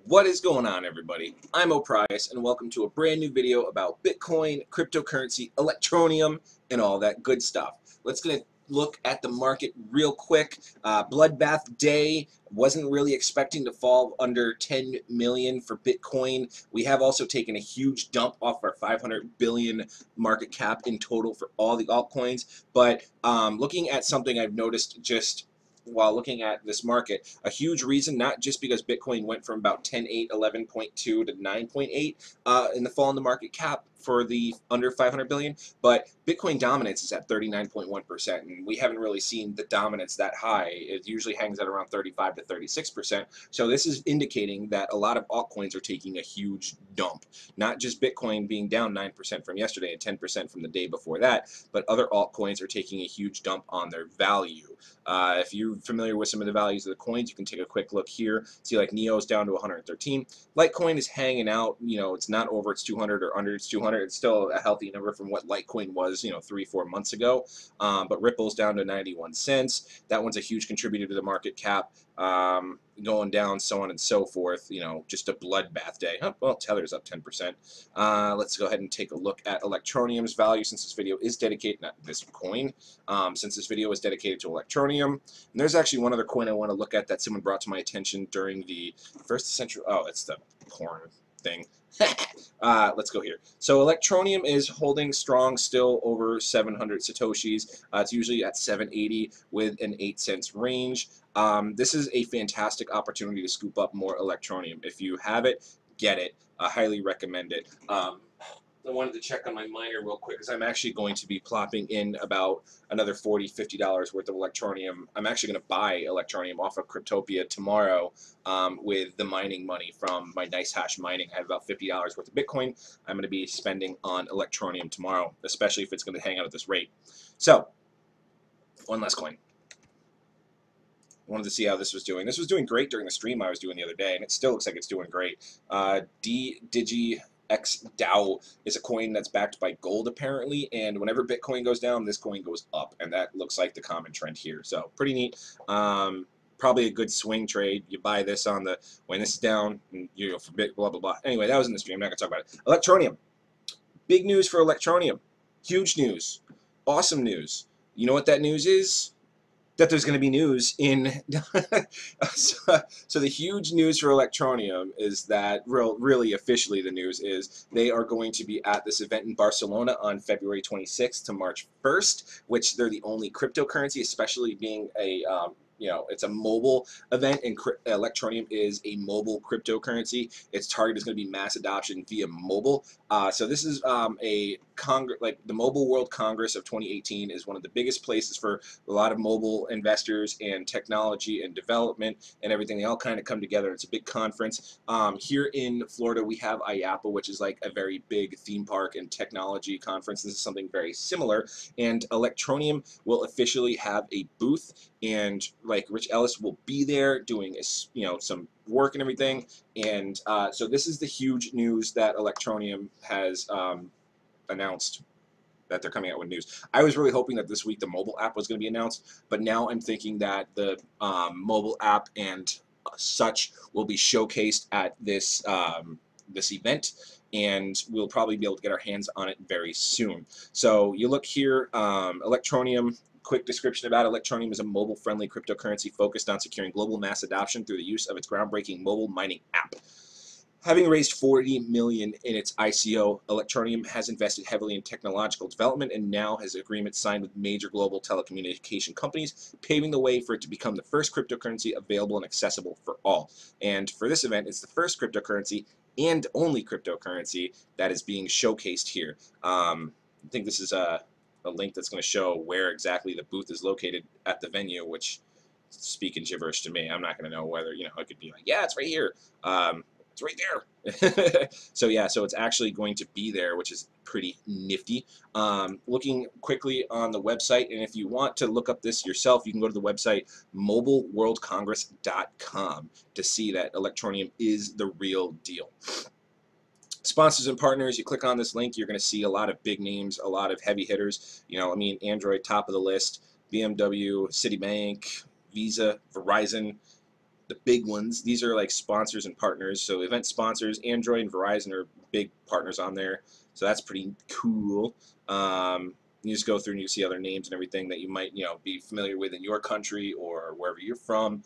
What is going on, everybody? I'm O'Price, and welcome to a brand new video about Bitcoin, cryptocurrency, Electroneum, and all that good stuff. Let's gonna look at the market real quick. Bloodbath day. Wasn't really expecting to fall under 10 million for Bitcoin. We have also taken a huge dump off our 500 billion market cap in total for all the altcoins. But looking at something I've noticed just while looking at this market, a huge reason, not just because Bitcoin went from about 10.8, 11.2 to 9.8 in the fall in the market cap for the under 500 billion, but Bitcoin dominance is at 39.1%, and we haven't really seen the dominance that high. It usually hangs at around 35 to 36%. So this is indicating that a lot of altcoins are taking a huge dump. Not just Bitcoin being down 9% from yesterday and 10% from the day before that, but other altcoins are taking a huge dump on their value. If you're familiar with some of the values of the coins, you can take a quick look here. See, like Neo's down to 113. Litecoin is hanging out. You know, it's not over its 200 or under its 200. It's still a healthy number from what Litecoin was, 3-4 months ago. But Ripple's down to 91 cents. That one's a huge contributor to the market cap. Going down, so on and so forth. Just a bloodbath day. Oh, well, Tether's up 10%. Let's go ahead and take a look at Electroneum's value, since this video is dedicated, not this coin, since this video is dedicated to Electroneum. And there's actually one other coin I want to look at that someone brought to my attention during the first century. Oh, it's the porn thing. Let's go here. So Electroneum is holding strong still over 700 Satoshis. It's usually at 780 with an 8 cents range. This is a fantastic opportunity to scoop up more Electroneum. If you have it, get it. I highly recommend it. I wanted to check on my miner real quick because I'm actually going to be plopping in about another $40, $50 worth of Electroneum. I'm actually going to buy Electroneum off of Cryptopia tomorrow with the mining money from my Nice Hash mining. I have about $50 worth of Bitcoin I'm going to be spending on Electroneum tomorrow, especially if it's going to hang out at this rate. So, one last coin. Wanted to see how this was doing. This was doing great during the stream I was doing the other day, and it still looks like it's doing great. DigiX DAO is a coin that's backed by gold apparently, and whenever Bitcoin goes down, this coin goes up, and that looks like the common trend here. So pretty neat. Probably a good swing trade. You buy this on the when this is down, and for bit blah blah blah. Anyway, that was in the stream. I'm not gonna talk about it. Electroneum. Big news for Electroneum. Huge news. Awesome news. You know what that news is? That there's going to be news in so the huge news for Electroneum is that really officially the news is they are going to be at this event in Barcelona on February 26th to March 1st, which they're the only cryptocurrency, especially being a it's a mobile event, and Electroneum is a mobile cryptocurrency. Its target is going to be mass adoption via mobile. So this is a Congress, like the Mobile World Congress of 2018 is one of the biggest places for a lot of mobile investors and technology and development and everything. They all kind of come together. It's a big conference. Here in Florida, we have IAAPA, which is like a very big theme park and technology conference. This is something very similar, and Electroneum will officially have a booth, and like Rich Ellis will be there doing some work and everything. And so this is the huge news that Electroneum has announced, that they're coming out with news. I was really hoping that this week the mobile app was going to be announced, but now I'm thinking that the mobile app and such will be showcased at this this event, and we'll probably be able to get our hands on it very soon. So you look here, Electroneum. Quick description about Electroneum is a mobile-friendly cryptocurrency focused on securing global mass adoption through the use of its groundbreaking mobile mining app. Having raised $40 million in its ICO, Electroneum has invested heavily in technological development and now has agreements signed with major global telecommunication companies, paving the way for it to become the first cryptocurrency available and accessible for all. And for this event, it's the first cryptocurrency and only cryptocurrency that is being showcased here. I think this is a link that's going to show where exactly the booth is located at the venue, which is speaking gibberish to me. I'm not going to know whether, it could be like, yeah, it's right here. It's right there. So yeah, so it's actually going to be there, which is pretty nifty. Looking quickly on the website, and if you want to look up this yourself, you can go to the website mobileworldcongress.com to see that Electroneum is the real deal. Sponsors and partners, you click on this link, you're going to see a lot of big names, a lot of heavy hitters. Android top of the list, BMW, Citibank, Visa, Verizon, the big ones. These are like sponsors and partners. So event sponsors, Android and Verizon are big partners on there. So that's pretty cool. You just go through and you see other names and everything that you might, be familiar with in your country or wherever you're from.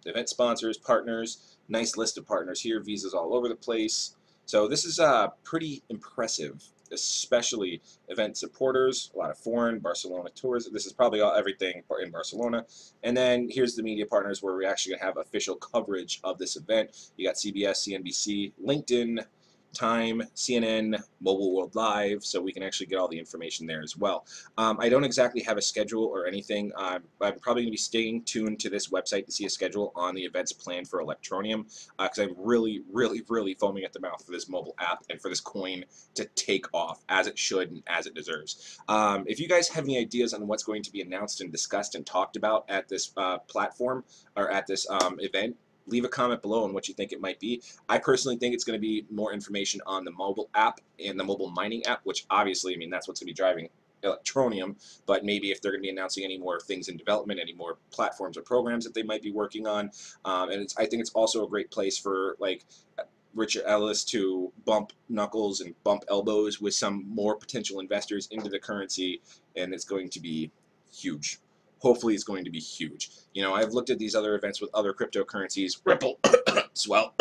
Event sponsors, partners, nice list of partners here. Visas all over the place. So this is pretty impressive, especially event supporters, a lot of foreign, Barcelona tours. This is probably everything in Barcelona. And then here's the media partners where we're actually going to have official coverage of this event. You got CBS, CNBC, LinkedIn, Time, CNN, Mobile World Live, so we can actually get all the information there as well. I don't exactly have a schedule or anything. I'm probably going to be staying tuned to this website to see a schedule on the events planned for Electroneum, because I'm really, really, really foaming at the mouth for this mobile app and for this coin to take off as it should and as it deserves. If you guys have any ideas on what's going to be announced and discussed and talked about at this platform or at this event, leave a comment below on what you think it might be. I personally think it's going to be more information on the mobile app and the mobile mining app, which obviously, I mean, that's what's going to be driving Electroneum, but maybe if they're going to be announcing any more things in development, any more platforms or programs that they might be working on. And I think it's also a great place for like Richard Ellis to bump knuckles and bump elbows with some more potential investors into the currency, and it's going to be huge. Hopefully it's going to be huge. I've looked at these other events with other cryptocurrencies, Ripple, Swell,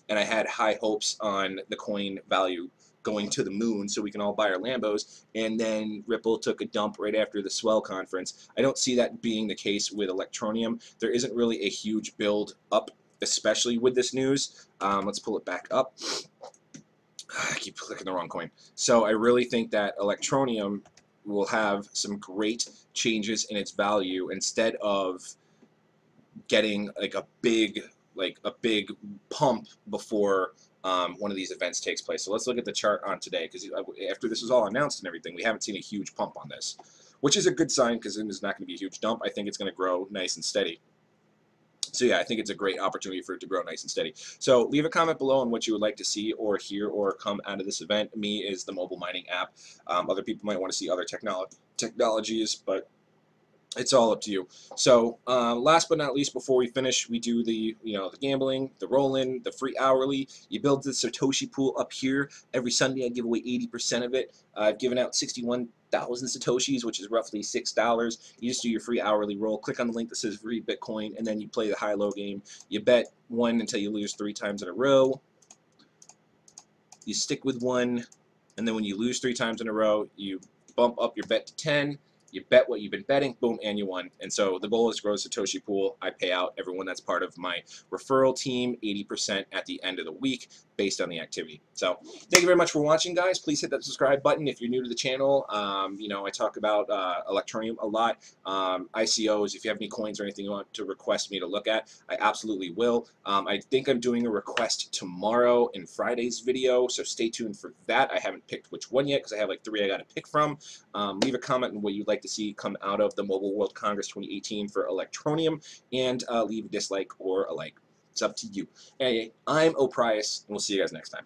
and I had high hopes on the coin value going to the moon so we can all buy our Lambos, and then Ripple took a dump right after the Swell conference. I don't see that being the case with Electroneum. There isn't really a huge build up, especially with this news. Let's pull it back up. I keep clicking the wrong coin. So I really think that Electroneum will have some great changes in its value instead of getting like a big pump before one of these events takes place. So let's look at the chart on today, because after this is all announced and everything, we haven't seen a huge pump on this, which is a good sign because then there's not going to be a huge dump. I think it's going to grow nice and steady. So yeah, I think it's a great opportunity for it to grow nice and steady. So leave a comment below on what you would like to see or hear or come out of this event. Me is the mobile mining app. Other people might want to see other technologies, but it's all up to you. So last but not least, before we finish, we do the the gambling, the roll-in, the free hourly. You build the Satoshi pool up here. Every Sunday I give away 80% of it. I've given out 61,000 Satoshis, which is roughly $6. You just do your free hourly roll. Click on the link that says free Bitcoin, and then you play the high-low game. You bet one until you lose 3 times in a row. You stick with one, and then when you lose 3 times in a row, you bump up your bet to 10. You bet what you've been betting, boom, and you won. And so the goal is to grow the Satoshi pool. I pay out everyone that's part of my referral team 80% at the end of the week based on the activity. So thank you very much for watching, guys. Please hit that subscribe button if you're new to the channel. I talk about Electroneum a lot. ICOs, if you have any coins or anything you want to request me to look at, I absolutely will. I think I'm doing a request tomorrow in Friday's video, so stay tuned for that. I haven't picked which one yet because I have like 3 I got to pick from. Leave a comment on what you'd like to see come out of the Mobile World Congress 2018 for Electroneum, and leave a dislike or a like. It's up to you. Anyway, I'm O'Price, and we'll see you guys next time.